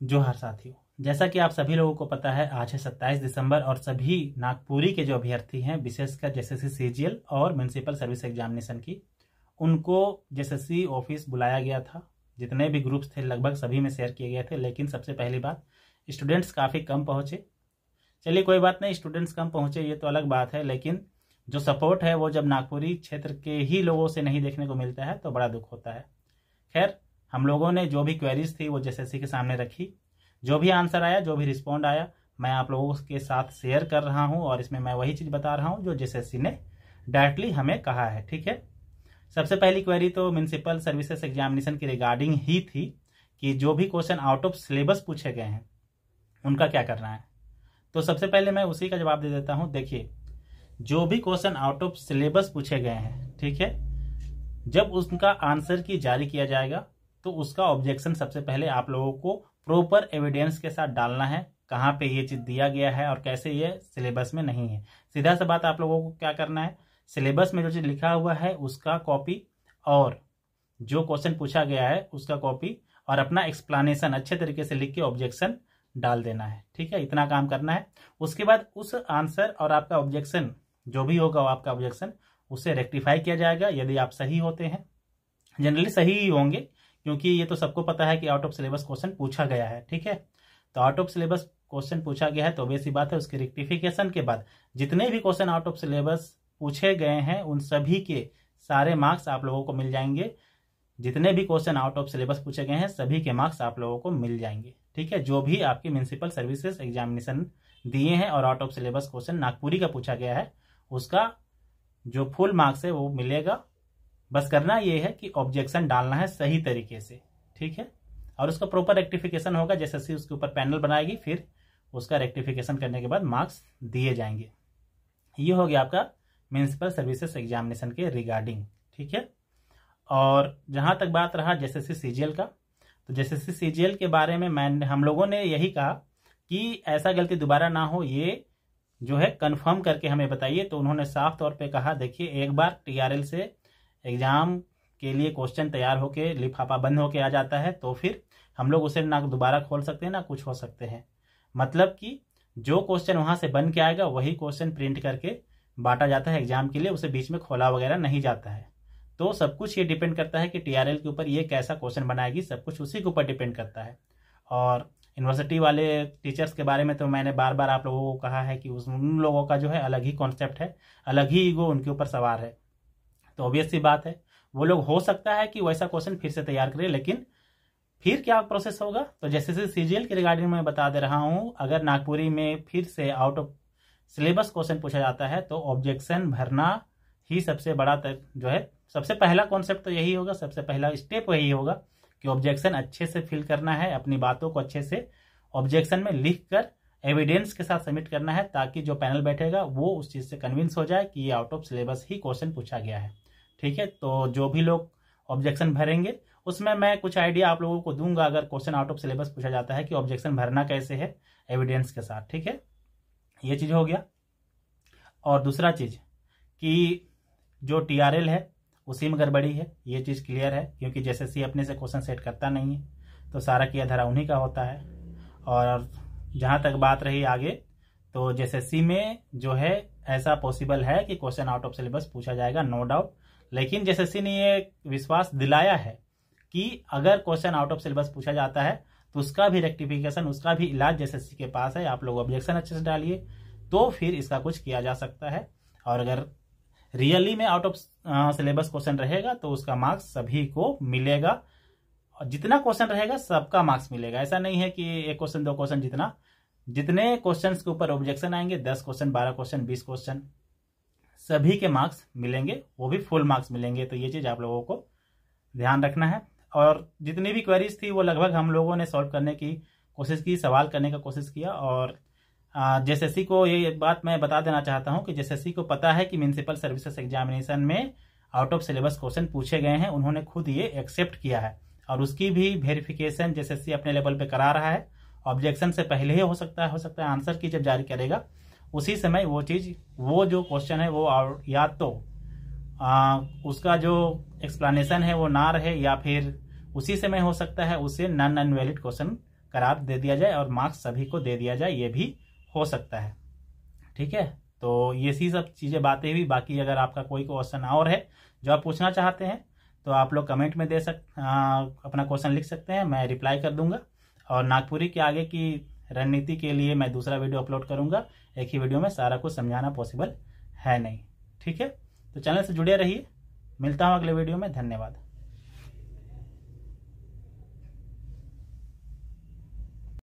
जोहार साथियों, जैसा कि आप सभी लोगों को पता है आज है 27 दिसंबर और सभी नागपुरी के जो अभ्यर्थी हैं विशेषकर जेएसएससी सीजीएल और म्युनिसिपल सर्विस एग्जामिनेशन की, उनको जेएसएससी ऑफिस बुलाया गया था। जितने भी ग्रुप्स थे लगभग सभी में शेयर किए गए थे, लेकिन सबसे पहली बात स्टूडेंट्स काफ़ी कम पहुँचे। चलिए कोई बात नहीं, स्टूडेंट्स कम पहुँचे ये तो अलग बात है, लेकिन जो सपोर्ट है वो जब नागपुरी क्षेत्र के ही लोगों से नहीं देखने को मिलता है तो बड़ा दुख होता है। खैर, हम लोगों ने जो भी क्वेरीज थी वो जेएसएससी के सामने रखी, जो भी आंसर आया, जो भी रिस्पॉन्ड आया, मैं आप लोगों के साथ शेयर कर रहा हूं और इसमें मैं वही चीज़ बता रहा हूं जो जेएसएससी ने डायरेक्टली हमें कहा है। ठीक है, सबसे पहली क्वेरी तो म्युनिसिपल सर्विसेज एग्जामिनेशन की रिगार्डिंग ही थी कि जो भी क्वेश्चन आउट ऑफ सिलेबस पूछे गए हैं उनका क्या करना है। तो सबसे पहले मैं उसी का जवाब दे देता हूँ। देखिए, जो भी क्वेश्चन आउट ऑफ सिलेबस पूछे गए हैं, ठीक है, जब उसका आंसर की जारी किया जाएगा तो उसका ऑब्जेक्शन सबसे पहले आप लोगों को प्रॉपर एविडेंस के साथ डालना है, कहाँ पे ये चीज़ दिया गया है और कैसे ये सिलेबस में नहीं है। सीधा सा बात, आप लोगों को क्या करना है, सिलेबस में जो चीज़ लिखा हुआ है उसका कॉपी और जो क्वेश्चन पूछा गया है उसका कॉपी और अपना एक्सप्लेनेशन अच्छे तरीके से लिख के ऑब्जेक्शन डाल देना है। ठीक है, इतना काम करना है। उसके बाद उस आंसर और आपका ऑब्जेक्शन जो भी होगा आपका ऑब्जेक्शन उससे रेक्टिफाई किया जाएगा यदि आप सही होते हैं। जनरली सही ही होंगे क्योंकि ये तो सबको पता है कि आउट ऑफ सिलेबस क्वेश्चन पूछा गया है। ठीक है, तो आउट ऑफ सिलेबस क्वेश्चन पूछा गया है तो वैसी बात है, उसके रेक्टिफिकेशन के बाद जितने भी क्वेश्चन आउट ऑफ सिलेबस पूछे गए हैं उन सभी के सारे मार्क्स आप लोगों को मिल जाएंगे। जितने भी क्वेश्चन आउट ऑफ सिलेबस पूछे गए हैं सभी के मार्क्स आप लोगों को मिल जाएंगे। ठीक है, जो भी आपके म्युनिसिपल सर्विसेज एग्जामिनेशन दिए हैं और out of syllabus question Nagpuri का पूछा गया है उसका जो फुल मार्क्स है वो मिलेगा। बस करना ये है कि ऑब्जेक्शन डालना है सही तरीके से। ठीक है, और उसका प्रॉपर रेक्टिफिकेशन होगा, जैसे उसके ऊपर पैनल बनाएगी, फिर उसका रेक्टिफिकेशन करने के बाद मार्क्स दिए जाएंगे। ये हो गया आपका म्युनिसिपल सर्विसेज एग्जामिनेशन के रिगार्डिंग। ठीक है, और जहाँ तक बात रहा जेएसएससी सीजीएल का, तो जेएसएससी सीजीएल के बारे में हम लोगों ने यही कहा कि ऐसा गलती दोबारा ना हो, ये जो है कंफर्म करके हमें बताइए। तो उन्होंने साफ तौर पे कहा, देखिए एक बार टीआरएल से एग्जाम के लिए क्वेश्चन तैयार होके लिफाफा बंद होके आ जाता है तो फिर हम लोग उसे ना दोबारा खोल सकते हैं ना कुछ हो सकते हैं। मतलब कि जो क्वेश्चन वहां से बन के आएगा वही क्वेश्चन प्रिंट करके बांटा जाता है एग्जाम के लिए, उसे बीच में खोला वगैरह नहीं जाता है। तो सब कुछ ये डिपेंड करता है कि टीआरएल के ऊपर ये कैसा क्वेश्चन बनाएगी, सब कुछ उसी के ऊपर डिपेंड करता है। और यूनिवर्सिटी वाले टीचर्स के बारे में तो मैंने बार बार आप लोगों को कहा है कि उन लोगों का जो है अलग ही कॉन्सेप्ट है, अलग ही ईगो उनके ऊपर सवार है। तो ऑब्वियस सी बात है वो लोग हो सकता है कि वैसा क्वेश्चन फिर से तैयार करें, लेकिन फिर क्या प्रोसेस होगा तो जैसे सीजीएल के रिगार्डिंग मैं बता दे रहा हूं, अगर नागपुरी में फिर से आउट ऑफ सिलेबस क्वेश्चन पूछा जाता है तो ऑब्जेक्शन भरना ही सबसे बड़ा जो है, सबसे पहला कॉन्सेप्ट तो यही होगा, सबसे पहला स्टेप यही होगा कि ऑब्जेक्शन अच्छे से फिल करना है, अपनी बातों को अच्छे से ऑब्जेक्शन में लिख कर एविडेंस के साथ सबमिट करना है, ताकि जो पैनल बैठेगा वो उस चीज़ से कन्विंस हो जाए कि ये out of syllabus he question पूछा गया है। ठीक है, तो जो भी लोग ऑब्जेक्शन भरेंगे उसमें मैं कुछ आइडिया आप लोगों को दूंगा अगर क्वेश्चन आउट ऑफ सिलेबस पूछा जाता है कि ऑब्जेक्शन भरना कैसे है एविडेंस के साथ। ठीक है, ये चीज़ हो गया। और दूसरा चीज़ कि जो टीआरएल है उसी में गड़बड़ी है, ये चीज़ क्लियर है, क्योंकि जेएसएससी अपने से क्वेश्चन सेट करता नहीं है, तो सारा किया धरा उन्हीं का होता है। और जहाँ तक बात रही आगे, तो जेएसएससी में जो है ऐसा पॉसिबल है कि क्वेश्चन आउट ऑफ सिलेबस पूछा जाएगा, नो डाउट। लेकिन जेएसएससी ने ये विश्वास दिलाया है कि अगर क्वेश्चन आउट ऑफ सिलेबस पूछा जाता है तो उसका भी रेक्टिफिकेशन, उसका भी इलाज जेएसएससी के पास है। आप लोग ऑब्जेक्शन अच्छे से डालिए तो फिर इसका कुछ किया जा सकता है। और अगर रियली में आउट ऑफ सिलेबस क्वेश्चन रहेगा तो उसका मार्क्स सभी को मिलेगा, और जितना क्वेश्चन रहेगा सबका मार्क्स मिलेगा। ऐसा नहीं है कि एक क्वेश्चन दो क्वेश्चन, जितने क्वेश्चन के ऊपर ऑब्जेक्शन आएंगे 10 क्वेश्चन 12 क्वेश्चन 20 क्वेश्चन सभी के मार्क्स मिलेंगे, वो भी फुल मार्क्स मिलेंगे। तो ये चीज़ आप लोगों को ध्यान रखना है। और जितनी भी क्वेरीज थी वो लगभग हम लोगों ने सॉल्व करने की कोशिश की, सवाल करने का कोशिश किया। और जेएसएससी को ये बात मैं बता देना चाहता हूँ कि जेएसएससी को पता है कि म्युनिसिपल सर्विसेज एग्जामिनेशन में आउट ऑफ सिलेबस क्वेश्चन पूछे गए हैं, उन्होंने खुद ये एक्सेप्ट किया है और उसकी भी वेरिफिकेशन जेएसएससी अपने लेवल पे करा रहा है। ऑब्जेक्शन से पहले ही हो सकता है आंसर की जब जारी करेगा उसी समय वो चीज़, वो जो क्वेश्चन है वो या तो उसका जो एक्सप्लेनेशन है वो ना रहे, या फिर उसी समय हो सकता है उसे नॉन इनवैलिड क्वेश्चन करार दे दिया जाए और मार्क्स सभी को दे दिया जाए, ये भी हो सकता है। ठीक है, तो ये सी सब चीज़ें बातें हुई। बाकी अगर आपका कोई क्वेश्चन और है जो आप पूछना चाहते हैं तो आप लोग कमेंट में अपना क्वेश्चन लिख सकते हैं, मैं रिप्लाई कर दूंगा। और नागपुरी के आगे की रणनीति के लिए मैं दूसरा वीडियो अपलोड करूंगा, एक ही वीडियो में सारा कुछ समझाना पॉसिबल है नहीं। ठीक है, तो चैनल से जुड़े रहिए, मिलता हूँ अगले वीडियो में। धन्यवाद।